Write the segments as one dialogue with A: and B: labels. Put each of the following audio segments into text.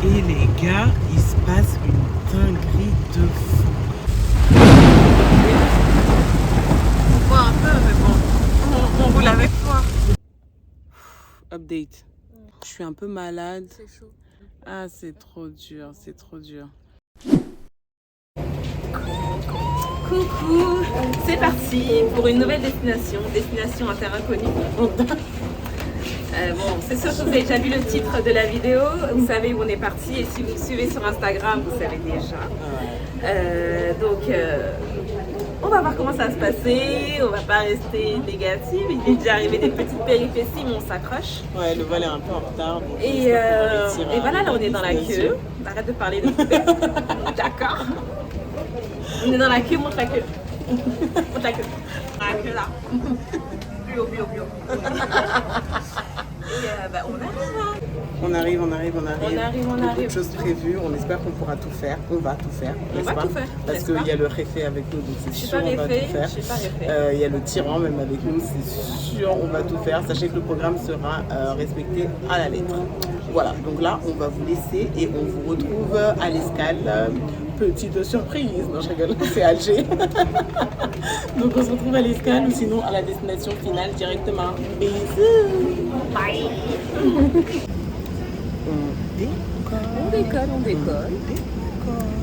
A: Et les gars, il se passe une dinguerie de fou.
B: On voit un peu, mais bon, on roule avec toi.
A: Update. Je suis un peu malade.
B: C'est chaud.
A: Ah, c'est trop dur, c'est trop dur.
B: Coucou, c'est parti pour une nouvelle destination à terre inconnue. Bon, c'est sûr que vous avez déjà vu le titre de la vidéo, vous savez où on est parti et si vous me suivez sur Instagram, vous savez déjà. On va voir comment ça va se passer, on va pas rester négatif, il est déjà arrivé des petites péripéties mais on s'accroche.
A: Ouais, le vol est un peu en retard.
B: Et voilà, là on est dans la queue, arrête de parler de poupée. D'accord. On est dans la queue, montre la queue. Montre la queue. La queue là. Bio. Et on arrive.
A: On arrive. Beaucoup de choses prévues. On espère qu'on pourra tout faire. On va tout faire.
B: On va tout faire.
A: Parce qu'il y a le réfé avec nous, donc c'est sûr on va tout faire. Il y a le tyran même avec nous, c'est sûr on va tout faire. Sachez que le programme sera respecté à la lettre. Voilà, donc là on va vous laisser et on vous retrouve à l'escale. Petite surprise, non je rigole, c'est Alger. Donc on se retrouve à l'escale ou sinon à la destination finale directement. Bisous.
B: Bye. On décolle.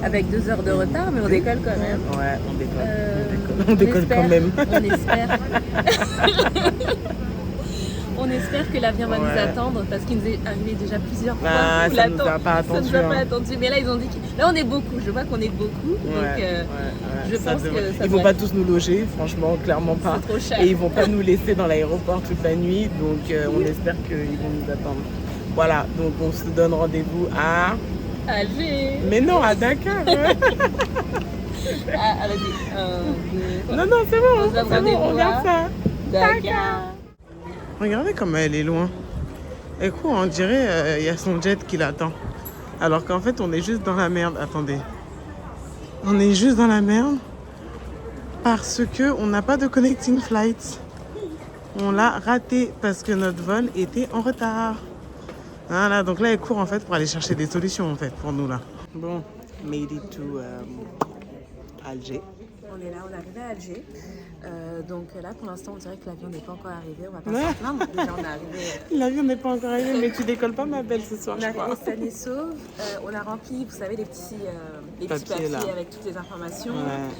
B: Avec 2 heures de retard, mais on décolle quand même.
A: Ouais, on décolle quand même.
B: On espère. On espère que l'avion va nous attendre parce qu'il nous est arrivé déjà plusieurs fois.
A: Ça nous a pas attendu.
B: Ça nous a pas attendu. Mais là, ils ont dit que... Là, on est beaucoup. Je vois qu'on est beaucoup. Donc, je pense que ça
A: ils vont pas tous nous loger, franchement, clairement pas.
B: C'est trop cher.
A: Et ils vont pas nous laisser dans l'aéroport toute la nuit. Donc, on espère qu'ils vont nous attendre. Voilà, donc on se donne rendez-vous à...
B: Alger.
A: Mais non, à Dakar. Ouais.
B: Vas-y.
A: Non, c'est bon. On regarde ça.
B: Dakar.
A: Regardez comme elle est loin. Et quoi, on dirait il y a son jet qui l'attend. Alors qu'en fait, on est juste dans la merde. Attendez. On est juste dans la merde parce que on n'a pas de connecting flight. On l'a raté parce que notre vol était en retard. Voilà, donc là, elle court en fait pour aller chercher des solutions en fait pour nous là. Bon, made it to Alger.
B: On est là, on est arrivé à Alger. Donc là, pour l'instant, on dirait que l'avion n'est pas encore arrivé. On va pas s'en plaindre. Déjà, on est arrivé.
A: L'avion n'est pas encore arrivé, mais tu décolles pas, ma belle, ce soir,
B: on
A: je
B: est
A: crois.
B: arrivé sain et sauf. On a rempli, vous savez, les petits papiers
A: là.
B: avec toutes les informations.
A: Ouais.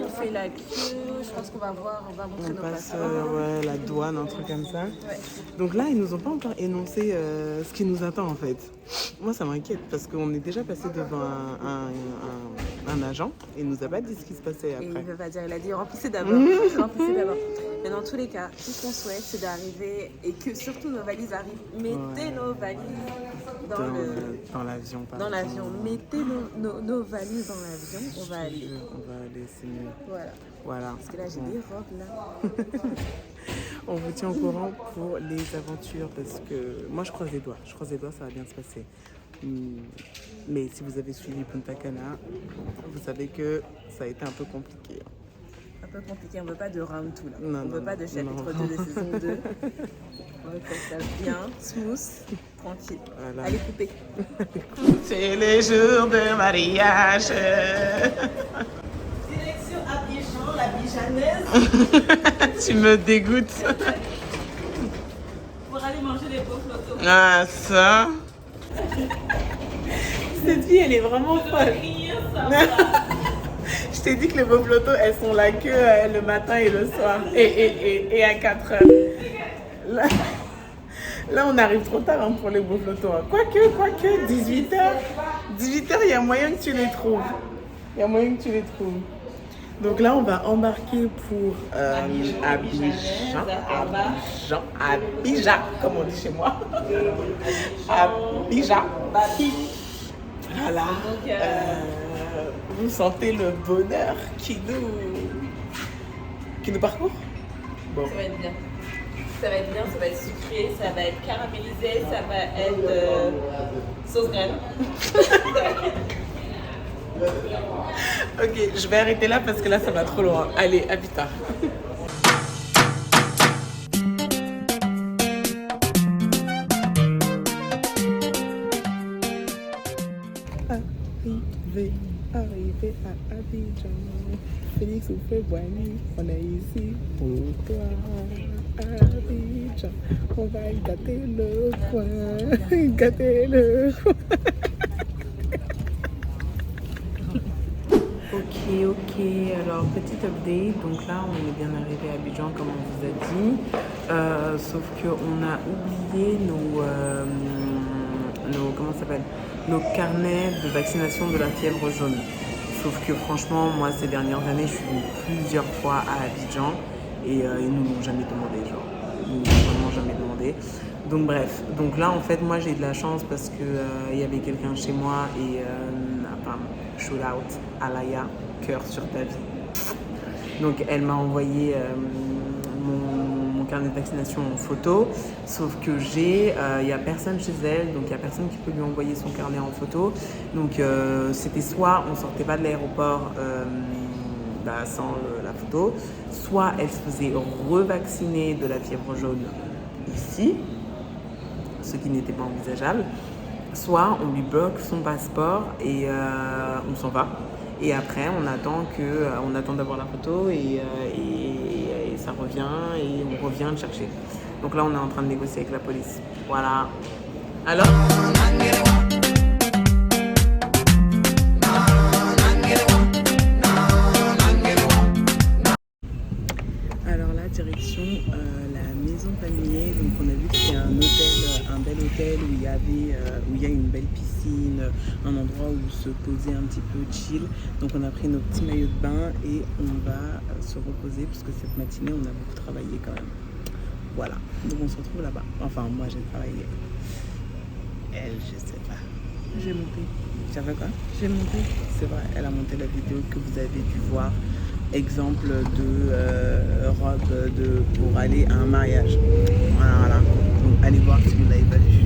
B: On fait la queue. Je pense qu'on va voir, on va montrer nos
A: passe
B: passeports.
A: la douane, un truc comme ça.
B: Ouais.
A: Donc là, ils nous ont pas encore énoncé ce qui nous attend en fait. Moi, ça m'inquiète parce qu'on est déjà passé devant un agent et il nous a pas dit ce qui se passait après.
B: Et il ne veut pas dire, il a dit remplissez d'abord. Mais dans tous les cas, tout ce qu'on souhaite, c'est d'arriver et que surtout nos valises arrivent. Mettez nos valises
A: dans l'avion.
B: Dans l'avion. Mettez nos valises dans l'avion. On va aller.
A: C'est mieux. Voilà.
B: Parce que là, j'ai des robes là.
A: On vous tient au courant pour les aventures parce que moi je croise les doigts, ça va bien se passer. Mais si vous avez suivi Punta Cana, vous savez que ça a été un peu compliqué.
B: Un peu compliqué, on ne veut pas de round 2 là.
A: On
B: ne veut pas de chapitre 2 de saison 2. On veut faire ça bien, smooth, tranquille. Voilà. Allez, couper.
A: C'est les jours de mariage.
B: Direction Abidjan, la Bijanaise.
A: Tu me dégoûtes.
B: Pour aller manger les beaux photos.
A: Ah, ça. Cette fille, elle est vraiment folle. Je t'ai dit que les beaux photos, elles sont là que le matin et le soir. Et à 4 heures. Là, on arrive trop tard hein, pour les beaux photos. Hein. Quoique, 18 heures. 18 heures, il y a moyen que tu les trouves. Donc là, on va embarquer pour Abidjan, comme on dit chez moi. Abidjan. Voilà. Vous sentez le bonheur qui nous parcourt? Bon.
B: Ça va être bien. Ça va être sucré, ça va être caramélisé, ça va être sauce graine.
A: Ok, je vais arrêter là parce que là ça va trop loin. Allez, à plus tard. Arrivé à Abidjan. Félix ou Fébouani, on est ici pour toi. Abidjan, on va gâter le coin. Gâter le coin. Ok, alors petit update, donc là on est bien arrivé à Abidjan comme on vous a dit, sauf qu'on a oublié nos carnets de vaccination de la fièvre jaune. Sauf que franchement, moi ces dernières années, je suis venue plusieurs fois à Abidjan et ils nous l'ont jamais demandé, genre. Ils nous l'ont vraiment jamais demandé. Donc bref, donc là en fait moi j'ai de la chance parce que y avait quelqu'un chez moi et shout out Alaya, cœur sur ta vie. Donc elle m'a envoyé mon carnet de vaccination en photo, sauf que il y a personne chez elle, donc il y a personne qui peut lui envoyer son carnet en photo. Donc c'était soit on sortait pas de l'aéroport sans la photo, soit elle se faisait revacciner de la fièvre jaune ici, ce qui n'était pas envisageable, soit on lui bloque son passeport et on s'en va. Et après, on attend d'avoir la photo et ça revient et on revient le chercher. Donc là, on est en train de négocier avec la police. Voilà. Alors ? Alors là, direction la Maison Palmier. Donc on a vu que c'était un bel hôtel où il y a une belle piscine, un endroit où se poser un petit peu chill. Donc on a pris nos petits maillots de bain et on va se reposer parce que cette matinée on a beaucoup travaillé quand même. Voilà, donc on se retrouve là-bas. Enfin moi j'ai travaillé. Elle, je sais pas. J'ai monté. Tu as fait quoi? J'ai monté. C'est vrai, elle a monté la vidéo que vous avez dû voir. Exemple de robe pour aller à un mariage. Voilà. Donc allez voir si vous ne l'avez pas vu.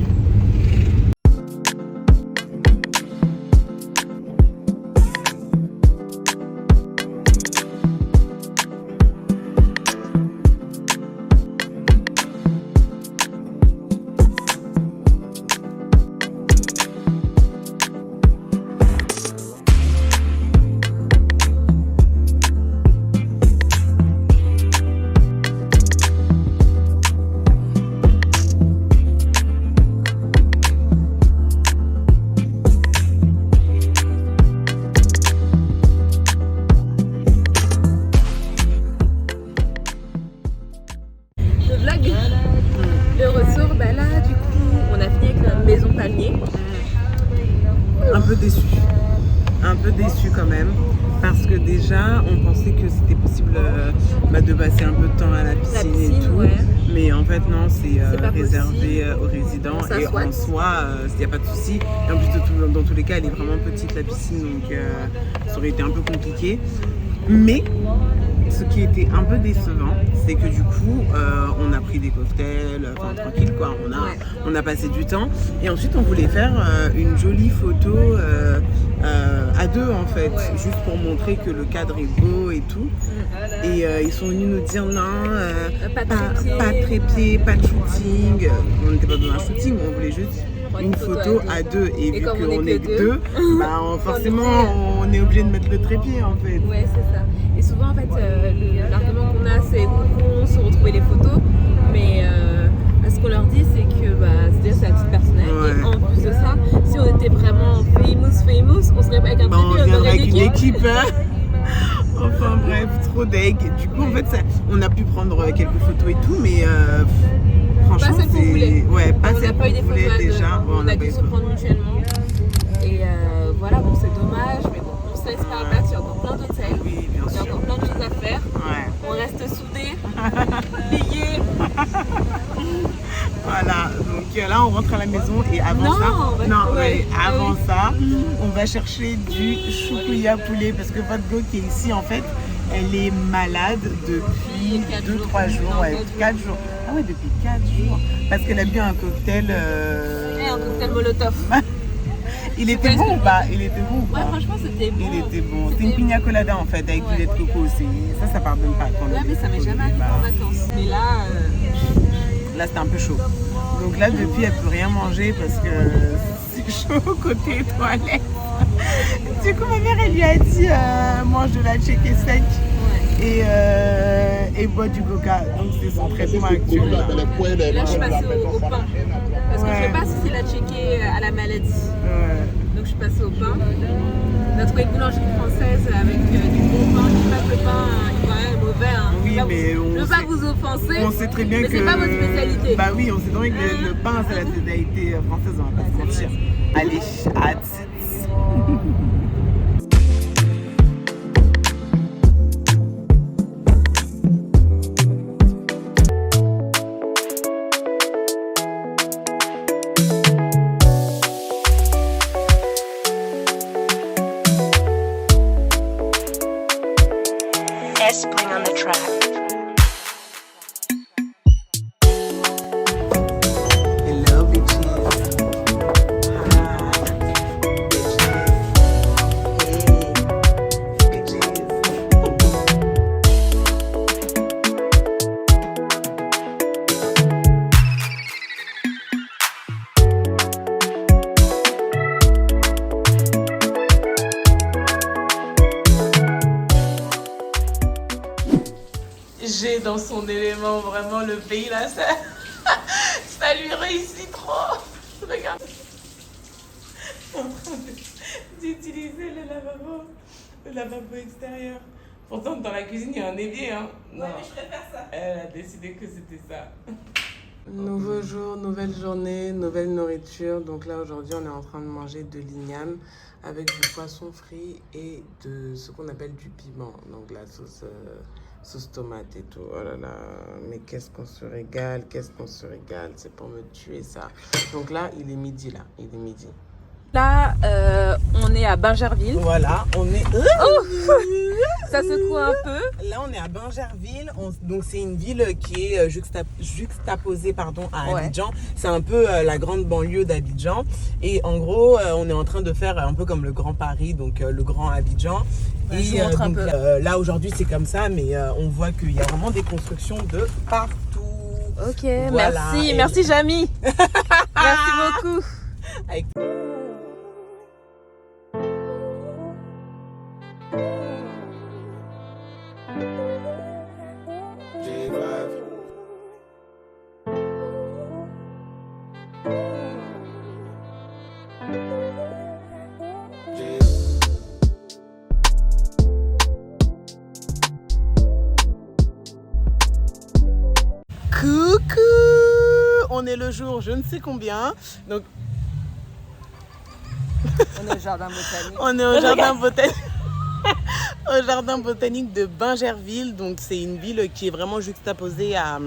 B: Le retour, là du coup on a fini avec la Maison Palmier.
A: Un peu déçu quand même, parce que déjà on pensait que c'était possible de passer un peu de temps à la piscine et tout, ouais. Mais en fait non, c'est réservé aux résidents et en soi il n'y a pas de souci. Et en plus dans tous les cas elle est vraiment petite la piscine, donc ça aurait été un peu compliqué. Mais ce qui était un peu décevant, c'est que du coup, on a pris des cocktails, tranquille quoi, on a passé du temps. Et ensuite, on voulait faire une jolie photo à deux en fait, juste pour montrer que le cadre est beau et tout. Et ils sont venus nous dire non, pas de trépied, pas de shooting. On n'était pas dans un shooting, on voulait juste une photo à deux. Et vu qu'on est que deux, forcément on est obligé de mettre le trépied en fait.
B: Ouais, c'est ça. Et souvent en fait l'argument qu'on a c'est qu'on se retrouver les photos, mais ce qu'on leur dit c'est que c'est à titre personnel. Et en plus de ça, si on était vraiment famous, on serait pas avec un trépied, on
A: viendrait
B: aurait
A: avec une équipe. Enfin bref, trop deg. Du coup en fait on a pu prendre quelques photos et tout, mais franchement
B: pas celle qu'on voulait.
A: Ouais, pas
B: on
A: celle qu'on voulait déjà.
B: On a dû se prendre mutuellement. Et voilà, bon c'est dommage, mais bon, on se laisse pas abattre, il y a encore plein d'hôtels, il y a encore plein de choses à faire. On reste soudés, liés.
A: Voilà, donc là on rentre à la maison et avant ça, on va chercher du choukouya poulet parce que votre go qui est ici en fait, elle est malade depuis 2-3 jours, 4 jours. Ah ouais, depuis 4 jours, parce qu'elle a bu un cocktail.
B: Un cocktail Molotov.
A: Il était bon ou pas? Ouais,
B: franchement c'était bon.
A: Il était bon. C'est une pina colada en fait avec du lait de coco aussi. Ça pardonne pas.
B: Mais ça m'est jamais arrivé en vacances. Mais
A: là c'était un peu chaud. Donc là depuis elle peut rien manger parce que c'est chaud côté toilette. Du coup, ma mère, elle lui a dit mange de la tchéké sec et bois du coca. Donc, c'est son traitement actuel.
B: Là, je suis passée au pain. Parce que je ne sais pas si c'est la tchéké à la maladie. Donc, je suis passée au pain. On a trouvé une boulangerie française avec du bon pain. Je ne sais pas que le pain est mauvais. Hein.
A: Oui, mais
B: je ne veux pas vous offenser.
A: On sait très bien
B: mais
A: que.
B: C'est pas votre spécialité.
A: Bah oui, on sait très bien que le pain, c'est la spécialité française, on va pas se mentir. Allez, à
C: Spring on the track.
A: Hello, bitches. Hi, bitches. Hey, bitches. J'ai dans son élément vraiment le pays là, ça lui réussit trop. Regarde. En train d'utiliser le lavabo extérieur. Pourtant dans la cuisine il y a un évier hein. Non. Ouais, mais je préfère ça. Elle a décidé que c'était ça. Nouveau jour, nouvelle journée, nouvelle nourriture. Donc là aujourd'hui on est en train de manger de l'igname avec du poisson frit et de ce qu'on appelle du piment. Donc la sauce tomate et tout. Oh là là, mais qu'est-ce qu'on se régale, c'est pour me tuer ça. Donc là, il est midi là,
B: Là, on est à Bingerville.
A: Voilà, on est...
B: Ça secoue un peu.
A: Là, on est à Bingerville. Donc, c'est une ville qui est juxtaposée à Abidjan. C'est un peu la grande banlieue d'Abidjan. Et en gros, on est en train de faire un peu comme le Grand Paris, donc le Grand Abidjan.
B: Ouais, et je vous montre un peu.
A: Là, aujourd'hui, c'est comme ça, mais on voit qu'il y a vraiment des constructions de partout.
B: Ok, voilà. Merci Jamy. Merci beaucoup.
A: Avec... Coucou! On est le jour je ne sais combien. Donc
B: on est au jardin botanique.
A: On est au jardin botanique. Au jardin botanique de Bingerville. Donc c'est une ville qui est vraiment juxtaposée à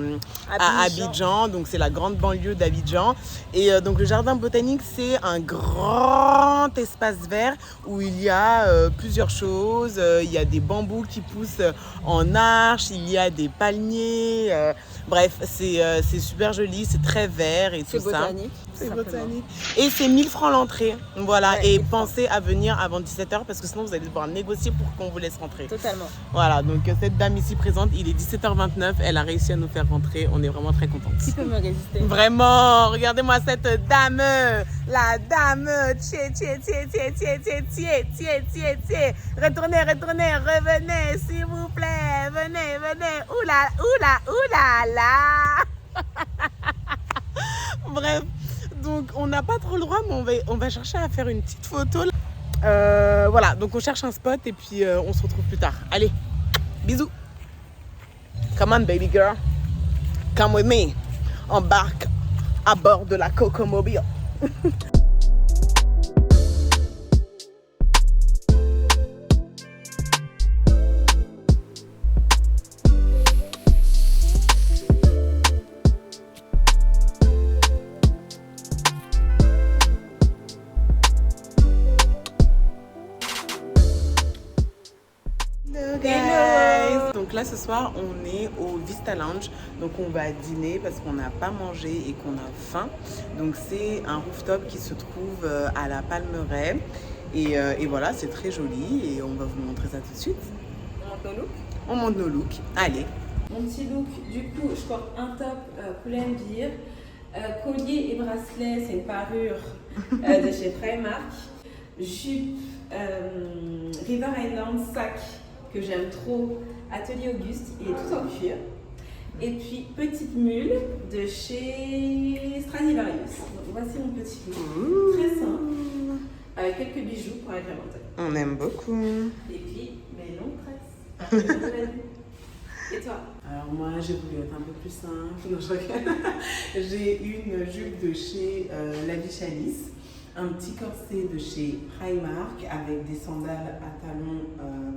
A: Abidjan. Donc c'est la grande banlieue d'Abidjan. Et donc le jardin botanique, c'est un grand espace vert où il y a plusieurs choses. Il y a des bambous qui poussent en arche, il y a des palmiers. Bref, c'est super joli, c'est très vert et tout ça. C'est botanique. Et c'est 1000 francs l'entrée. Voilà. Ouais, et pensez à venir avant 17h parce que sinon vous allez devoir négocier pour qu'on vous laisse rentrer.
B: Totalement.
A: Voilà. Donc cette dame ici présente, il est 17h29. Elle a réussi à nous faire rentrer. On est vraiment très contente.
B: Qui peut me résister?
A: Vraiment. Regardez-moi cette dame. La dame. Retournez, revenez, s'il vous plaît. Venez. Oula là. Bref. Donc on n'a pas trop le droit, mais on va chercher à faire une petite photo. Voilà, donc on cherche un spot et puis on se retrouve plus tard. Allez, bisous. Come on baby girl, come with me. Embarque à bord de la Cocomobile. Donc là ce soir on est au Vista Lounge, donc on va dîner parce qu'on n'a pas mangé et qu'on a faim. Donc c'est un rooftop qui se trouve à la Palmeraie et voilà, c'est très joli et on va vous montrer ça tout de suite.
B: On monte nos looks?
A: On monte nos looks, allez.
B: Mon petit look, du coup je porte un top Pull&Bear, collier et bracelet, c'est une parure de chez Primark. jupe River Island sac que j'aime trop, Atelier Auguste, il est tout en cuir. Et puis petite mule de chez Stradivarius. Donc, voici mon petit mule, très simple, avec quelques bijoux pour agrémenter.
A: On aime beaucoup.
B: Et puis mes longues tresses. Et toi?
A: Alors moi j'ai voulu être un peu plus simple. Non, je regarde. J'ai une jupe de chez La Vie Chalice, un petit corset de chez Primark avec des sandales à talons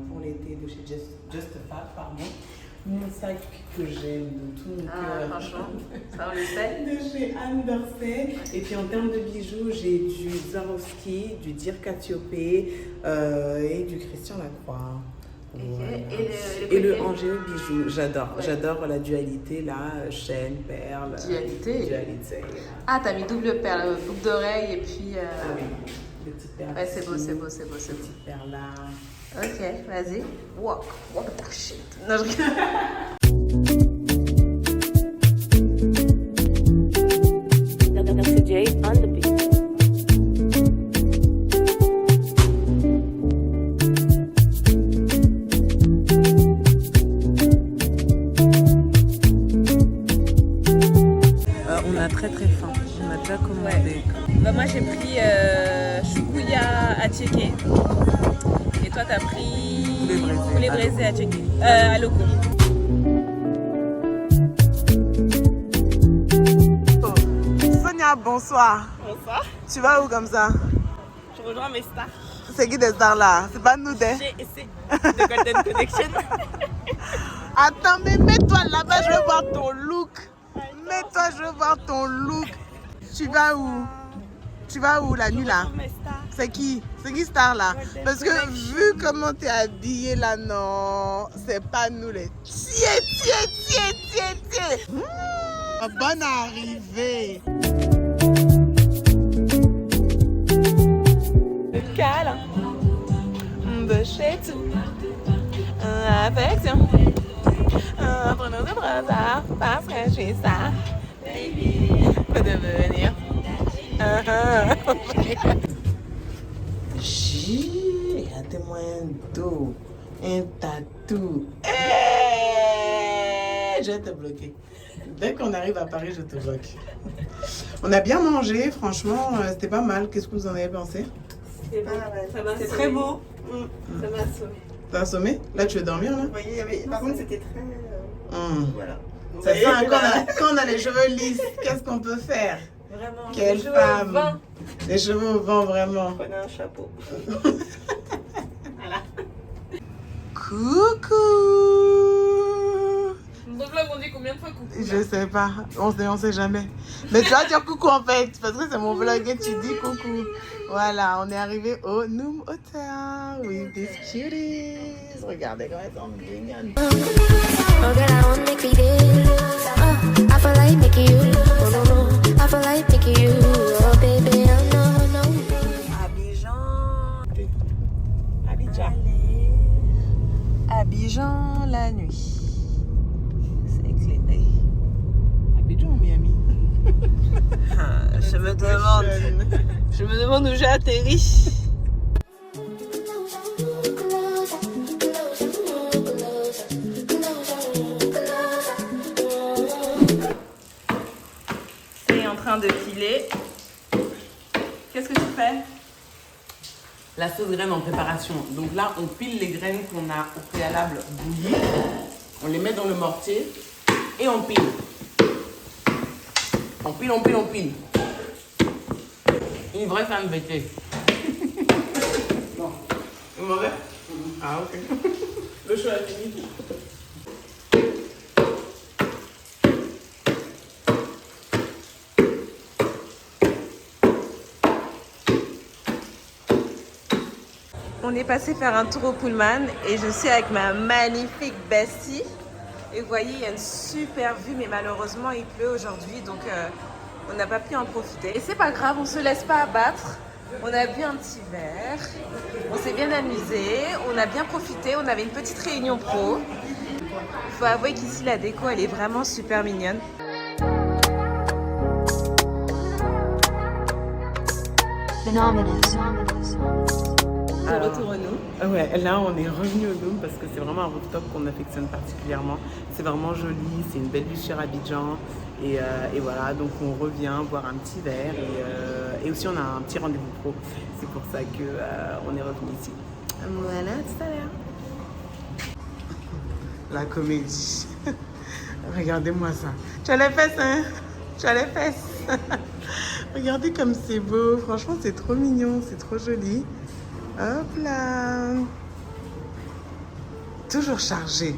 A: pour l'été de chez Just-A-Fab, pardon. Mon sac que j'aime de tout mon cœur.
B: Franchement, ça on le sait.
A: De chez Anne Dorsey. Et puis en termes de bijoux, j'ai du Swarovski, du Dir Cassiopée et du Christian Lacroix. Voilà. Et le Angéo bijou, j'adore. Ouais. J'adore la dualité là, chaîne, perle.
B: Dualité. Ah, t'as mis double perle, boucle d'oreille et puis.
A: Ah oui, des petites perles.
B: Ouais, c'est beau, c'est beau, c'est beau, c'est beau.
A: Petites perles là.
B: Ok, vas-y. Walk that shit. Non, je rigole.
C: Dr. J on the beat.
A: On a très très faim. On a déjà commandé.
B: Ouais. Bah, moi j'ai pris choukouya à checker. Et toi t'as pris poulet braisé à checker. À loco.
A: Sonia, bonsoir.
B: Bonsoir.
A: Tu vas où comme ça?
B: Je rejoins mes stars.
A: C'est qui des stars là? C'est pas nous des?
B: GSC de Golden Connection.
A: Attends, mais mets-toi là-bas, je veux voir ton look. Mets-toi, je veux voir ton look. Tu vas où? Tu vas où la nuit là? C'est qui? C'est qui star là? Parce que vu comment t'es habillée là, non, c'est pas nous les tiens. Bonne arrivée.
B: Le câlin de chez tout. Affection. Prenons de bras parce que je suis ça. Baby, peut devenir.
A: J'ai un témoin d'eau, un tatou. Je vais te bloquer. Dès qu'on arrive à Paris, je te bloque. On a bien mangé, franchement, c'était pas mal. Qu'est-ce que vous en avez pensé?
B: C'est très beau. Ça m'a assommé.
A: T'as assommé? Là, tu veux dormir là?
D: Oui, par contre, c'était très. Voilà.
A: C'est ça, quand on a les cheveux lisses, qu'est-ce qu'on peut faire?
B: Vraiment.
A: Quelle femme! Les cheveux au vent, vraiment.
D: Prenez un chapeau.
B: Voilà.
A: Coucou!
B: Nos vlogs, on dit combien de fois coucou?
A: Je sais pas, on sait jamais. Mais tu vas dire coucou en fait, parce que c'est mon vlog et tu dis coucou. Voilà, on est arrivé au Noom Hotel with these cuties. Regardez comment elles sont mignonnes.
E: Oh girl, I wanna make me dance. Oh, I feel like making you. Oh no no, I feel like making you. Oh baby, oh no no.
B: Abidjan la nuit. C'est éclairé.
A: Abidjan ou Miami?
B: Je me demande où j'ai atterri. C'est en train de filer. Qu'est-ce que tu fais?
A: La sauce graine en préparation. Donc là, on pile les graines qu'on a au préalable bouillies. On les met dans le mortier et on pile. On pile. Une vraie femme vêtée. Bon. C'est mauvais? Ah, ok. Le choix est fini.
B: On est passé faire un tour au Pullman et je suis avec ma magnifique bestie. Et vous voyez, il y a une super vue, mais malheureusement, il pleut aujourd'hui, donc on n'a pas pu en profiter. Et c'est pas grave, on se laisse pas abattre. On a bu un petit verre, on s'est bien amusé, on a bien profité, on avait une petite réunion pro. Il faut avouer qu'ici, la déco, elle est vraiment super mignonne.
E: Phenomenous.
B: de retour au Loom.
A: Ouais, là on est revenu au Loom parce que c'est vraiment un rooftop qu'on affectionne particulièrement. C'est vraiment joli, c'est une belle vue sur Abidjan. Et voilà, donc on revient boire un petit verre et aussi on a un petit rendez-vous pro. C'est pour ça qu'on est revenu ici. Voilà, tout à l'heure. La comédie. Regardez-moi ça. Tu as les fesses, hein? Tu as les fesses. Regardez comme c'est beau. Franchement, c'est trop mignon, c'est trop joli. Hop là. Toujours chargé.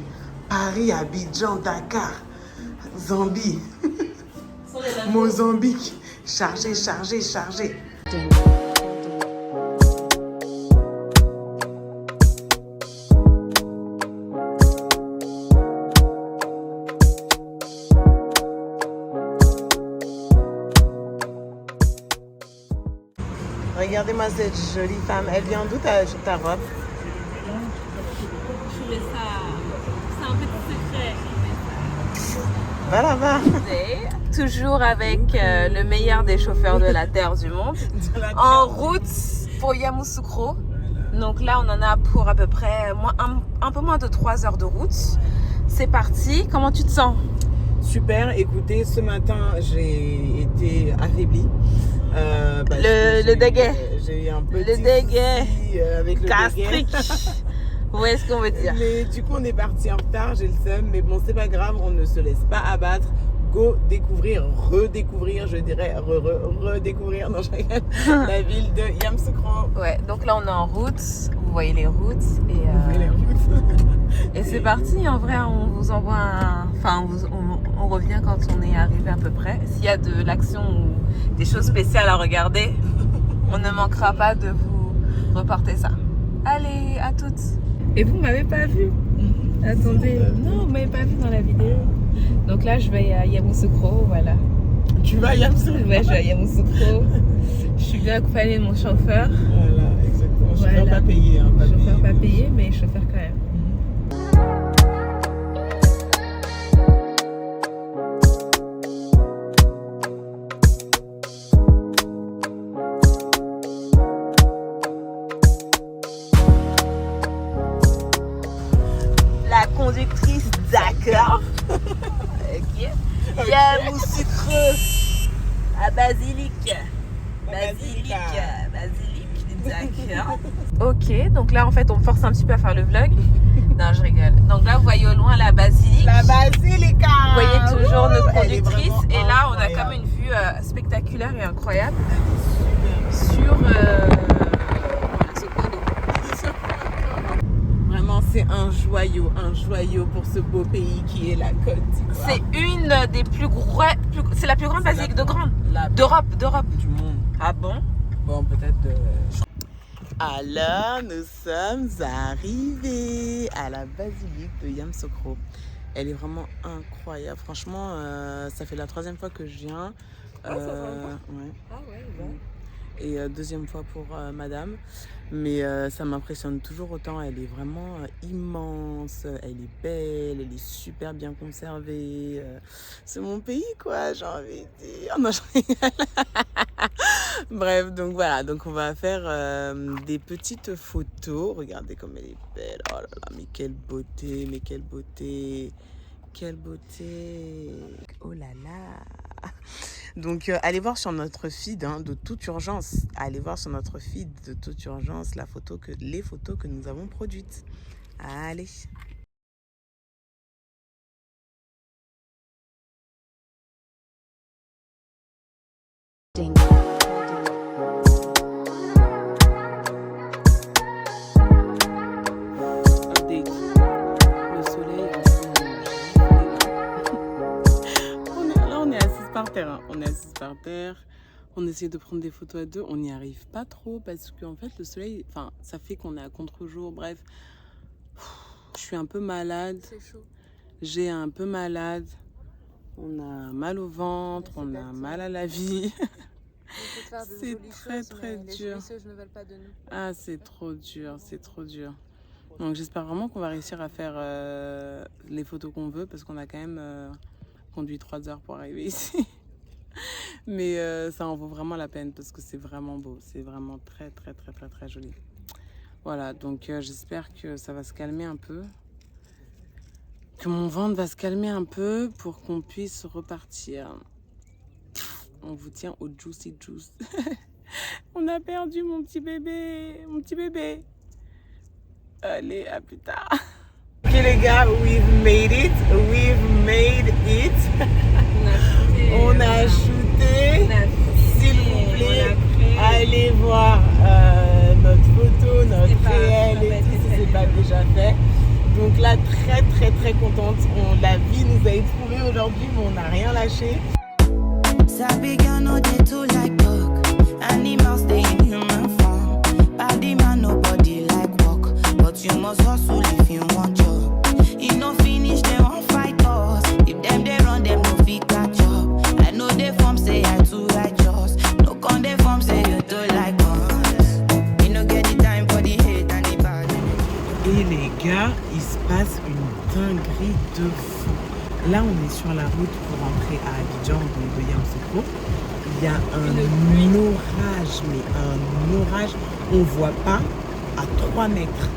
A: Paris, Abidjan, Dakar, Zambie, Mozambique. Chargé, chargé, chargé. Regardez-moi cette jolie femme. Elle vient d'où ta robe?
B: Je trouvais ça. C'est un petit secret.
A: Va là-bas.
B: Toujours avec le meilleur des chauffeurs de la Terre du monde. En route pour Yamoussoukro. Donc là, on en a pour à peu près un peu moins de 3 heures de route. C'est parti. Comment tu te sens?
A: Super. Écoutez, ce matin, j'ai été affaiblie.
B: Le déguet.
A: J'ai eu un petit
B: Le déguet.
A: avec le
B: gastrique.
A: déguet.
B: Où est-ce qu'on veut dire?
A: Mais du coup, on est parti en retard, j'ai le seum. Mais bon, c'est pas grave, on ne se laisse pas abattre. Go découvrir, redécouvrir, je dirais, redécouvrir, non, je rigole, la ville de Yamoussoukro.
B: Ouais, donc là, on est en route. Vous voyez les routes. Et c'est parti. En vrai, on vous envoie Enfin, on revient quand on est arrivé à peu près. S'il y a de l'action ou des choses spéciales à regarder, on ne manquera pas de vous reporter ça. Allez, à toutes. Et vous m'avez pas vu? Attendez, non, vous m'avez pas vu dans la vidéo. Donc là, je vais à Yamoussoukro, voilà.
A: Tu vas à Yamoussoukro?
B: Ouais, je vais à Yamoussoukro. Je suis bien accompagnée de mon chauffeur.
A: Voilà, exactement. Chauffeur
B: Voilà.
A: pas payé. Hein,
B: Chauffeur pas payé, mais chauffeur quand même. La conductrice, d'accord. Ok. Yamoussoukro à Basilique. Basilique, d'accord. Ok, donc là en fait on me force un petit peu à faire le vlog. Non, je rigole. Donc là vous voyez au loin la basilique.
A: La basilique.
B: Vous voyez toujours notre
A: Elle est
B: conductrice.
A: vraiment
B: Et là on a
A: incroyable.
B: comme une vue spectaculaire et incroyable sur ce coin d'eau.
A: Vraiment, c'est un joyau pour ce beau pays qui est la Côte d'Ivoire.
B: C'est une des c'est la plus grande basilique d'Europe.
A: Du monde.
B: Ah bon?
A: Bon, peut-être de... Alors, nous sommes arrivés à la basilique de Yamoussoukro. Elle est vraiment incroyable. Franchement, ça fait la 3e fois que je viens. Ouais.
B: Ah ouais, bon.
A: Et 2e fois pour madame. Mais ça m'impressionne toujours autant. Elle est vraiment immense, elle est belle, elle est super bien conservée. C'est mon pays, quoi, j'ai envie de dire. Non, je rigole. Bref, donc voilà, donc on va faire des petites photos. Regardez comme elle est belle. Oh là là, mais quelle beauté, mais quelle beauté. Quelle beauté. Oh là là. Donc allez voir sur notre feed de toute urgence. Allez voir sur notre feed de toute urgence les photos que nous avons produites. Allez. Update. Le soleil est en train de on est assis par terre. Hein. On est assis par terre. On essaie de prendre des photos à deux. On n'y arrive pas trop parce qu'en fait, le soleil, ça fait qu'on est à contre-jour. Bref, je suis un peu malade.
B: C'est chaud.
A: J'ai un peu malade. On a mal au ventre. On a mal à la vie. C'est très très dur.
B: Ne veulent pas de nous.
A: Ah, c'est trop dur. C'est trop dur. Donc j'espère vraiment qu'on va réussir à faire les photos qu'on veut parce qu'on a quand même conduit 3 heures pour arriver ici. Mais ça en vaut vraiment la peine parce que c'est vraiment beau. C'est vraiment très très très très très joli. Voilà, donc j'espère que ça va se calmer un peu. Que mon ventre va se calmer un peu pour qu'on puisse repartir. On vous tient au juicy juice. On a perdu mon petit bébé. Mon petit bébé. Allez, à plus tard. Ok les gars, we've made it. We've made it. On a shooté. S'il vous plaît, allez voir notre photo, notre réel et tout si c'est pas déjà fait. Donc là, très contente. La vie nous a éprouvés aujourd'hui, mais on n'a rien lâché.
F: You must hustle if you want job. You no finish, they won't fight us. If them they run, them no fit catch up. I know they form say I too righteous. No con they form say you too like us. You no get the time for the hate and the bad.
A: Et les gars, il se passe une dinguerie de fou. Là, on est sur la route pour rentrer à Abidjan, donc de Yamoussoukro. Il y a un orage, mais un orage. On voit pas à 3 mètres.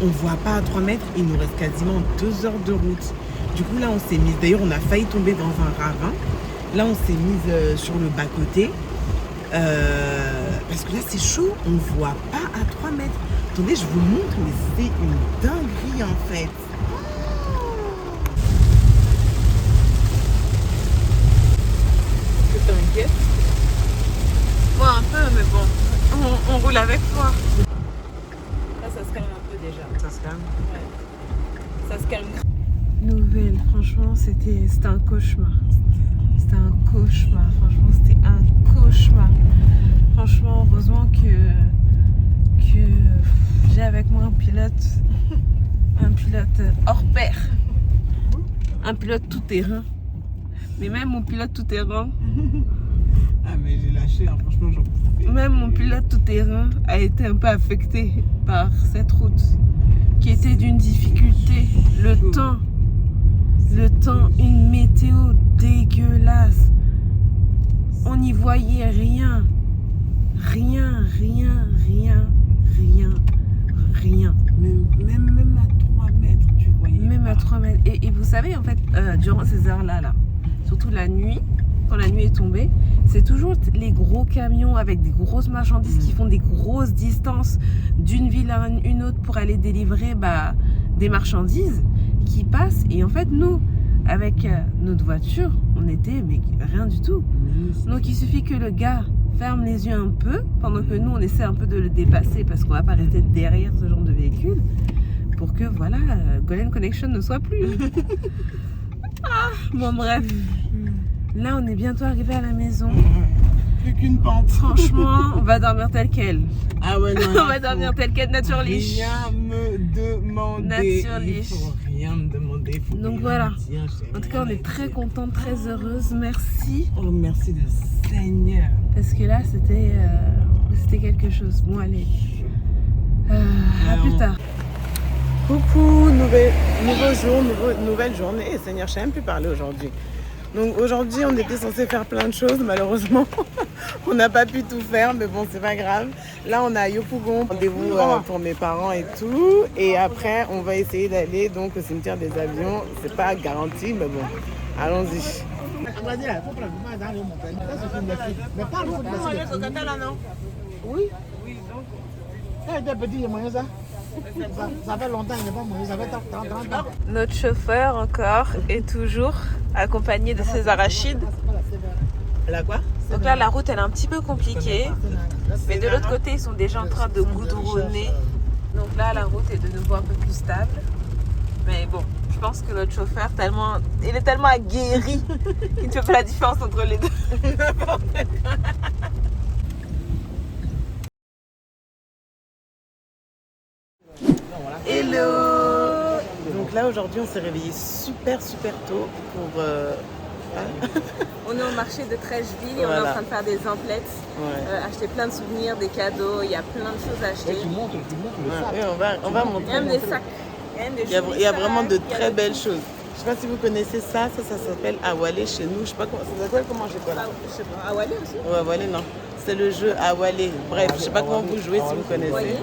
A: On voit pas à 3 mètres, il nous reste quasiment 2 heures de route. Du coup là on s'est mise, d'ailleurs on a failli tomber dans un ravin. Là on s'est mise sur le bas-côté. Parce que là c'est chaud, on voit pas à 3 mètres. Attendez, je vous montre, mais c'est une dinguerie en fait. Est-ce que t'inquiète? Moi un peu, mais bon, on roule avec toi.
B: Ça se calme un peu déjà.
A: Ça se calme?
B: Ouais. Ça se calme.
A: Nouvelle, franchement, c'était un cauchemar. C'était un cauchemar, franchement, c'était un cauchemar. Franchement, heureusement que j'ai avec moi un pilote hors pair. Un pilote tout-terrain. Mais même mon pilote tout-terrain. Ah, mais j'ai lâché, hein, franchement, j'en pouvais. Même mon pilote tout-terrain a été un peu affecté par cette route qui était d'une difficulté. Le temps, une météo dégueulasse. On n'y voyait rien. Rien. Même à 3 mètres, tu voyais. Même à 3 mètres. Et vous savez, en fait, durant ces heures-là, surtout la nuit, quand la nuit est tombée, c'est toujours les gros camions avec des grosses marchandises qui font des grosses distances d'une ville à une autre pour aller délivrer des marchandises qui passent. Et en fait, nous, avec notre voiture, on était mais rien du tout. Donc il suffit que le gars ferme les yeux un peu pendant que nous, on essaie un peu de le dépasser parce qu'on va pas rester derrière ce genre de véhicule pour que voilà, Golden Connection ne soit plus. Bon bref. Là, on est bientôt arrivé à la maison. Plus qu'une pente. Franchement, on va dormir tel quel. Ah ouais, non. On va dormir tel quel, nature liche. Rien me demander. Nature liche. Il faut rien me demander. Donc voilà. En tout cas, on est très contente, très heureuse. Merci. Oh, merci le Seigneur. Parce que là, c'était quelque chose. Bon, allez. À plus tard. Coucou, nouveau jour, nouvelle journée. Seigneur, je ne sais même plus parler aujourd'hui. Donc aujourd'hui, on était censé faire plein de choses. Malheureusement, on n'a pas pu tout faire, mais bon, c'est pas grave. Là, on a à Yopougon, rendez-vous pour mes parents et tout. Et après, on va essayer d'aller donc au cimetière des avions. C'est pas garanti, mais bon, allons-y. Oui. Ça fait longtemps, il n'est pas mangé, ça fait 30 ans. Notre chauffeur encore est toujours accompagné de ses arachides. La quoi? Donc là, la route elle est un petit peu compliquée, mais de l'autre côté, ils sont déjà en train de goudronner. Donc là, la route est de nouveau un peu plus stable. Mais bon, je pense que notre chauffeur, il est tellement aguerri qu'il ne fait pas la différence entre les deux. Hello! Donc là aujourd'hui on s'est réveillé super tôt pour...
B: On est au marché de Trècheville et on est en train de faire des emplettes, acheter plein de souvenirs, des cadeaux, il y a plein de choses à acheter.
A: Tu montres le sac. On va montrer.
B: Même des sacs.
A: Il y a vraiment de très belles choses. Je sais pas si vous connaissez ça s'appelle Awalé chez nous. Je sais pas comment ça s'appelle, comment j'ai quoi là?
B: Je sais pas, Awalé aussi?
A: Ouais, Awalé non. C'est le jeu à Wallet. Bref, je sais pas comment vous jouez si vous connaissez.
B: Vous voyez,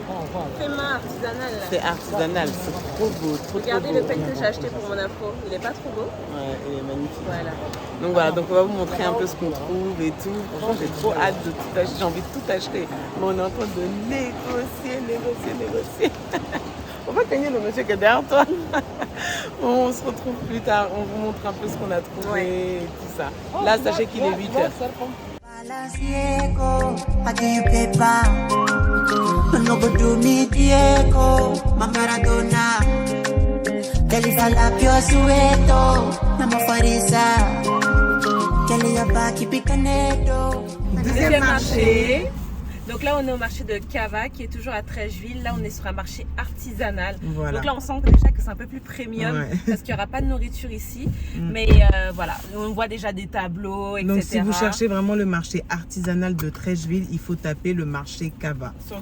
B: très main artisanale. Là.
A: C'est artisanal, c'est trop beau,
B: Regardez
A: trop beau.
B: le pen que j'ai acheté pour mon afro. Il est pas trop beau?
A: Ouais, il est magnifique.
B: Voilà.
A: Donc voilà, donc on va vous montrer un peu ce qu'on trouve et tout. Franchement, j'ai trop hâte de tout acheter. J'ai envie de tout acheter. Mais on est en train de négocier. On va gagner le monsieur qui est derrière toi. Bon, on se retrouve plus tard. On vous montre un peu ce qu'on a trouvé et tout ça. Là, sachez qu'il est 8h.
G: Ciego, I give you paper. No go do me Diego, my Maradona. Kelly Falapio Sueto, Namo Farisa. Kelly Yabaki Picanedo.
B: Deuxième marché. Donc là, on est au marché de Cava qui est toujours à Trècheville. Là, on est sur un marché artisanal.
A: Voilà.
B: Donc là, on sent déjà que c'est un peu plus premium
A: Ouais.
B: parce qu'il n'y aura pas de nourriture ici. Mais voilà, on voit déjà des tableaux, etc.
A: Donc si vous cherchez vraiment le marché artisanal de Trècheville, il faut taper le marché Cava
B: sur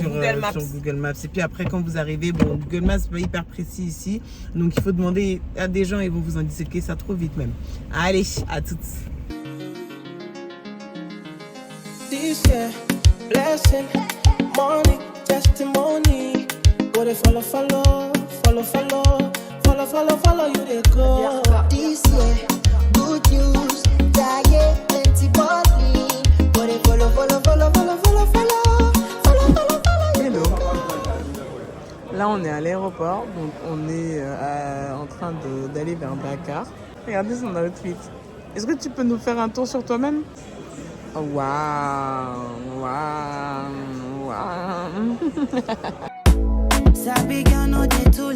B: Google Maps.
A: sur Google Maps. Et puis après, quand vous arrivez, bon, Google Maps n'est pas hyper précis ici. Donc il faut demander à des gens, ils vont vous en disséquer ça trop vite même. Allez, à toutes.
H: This year, blessing, money, testimony. Go they follow you they go.
G: This year, good news, diet, plenty body. Go they follow.
A: Hello. Là, on est à l'aéroport, donc on est en train d'aller vers Dakar. Regardez son outfit. Est-ce que tu peux nous faire un tour sur toi-même? Oh, waouh.
F: Sabi girl no dey too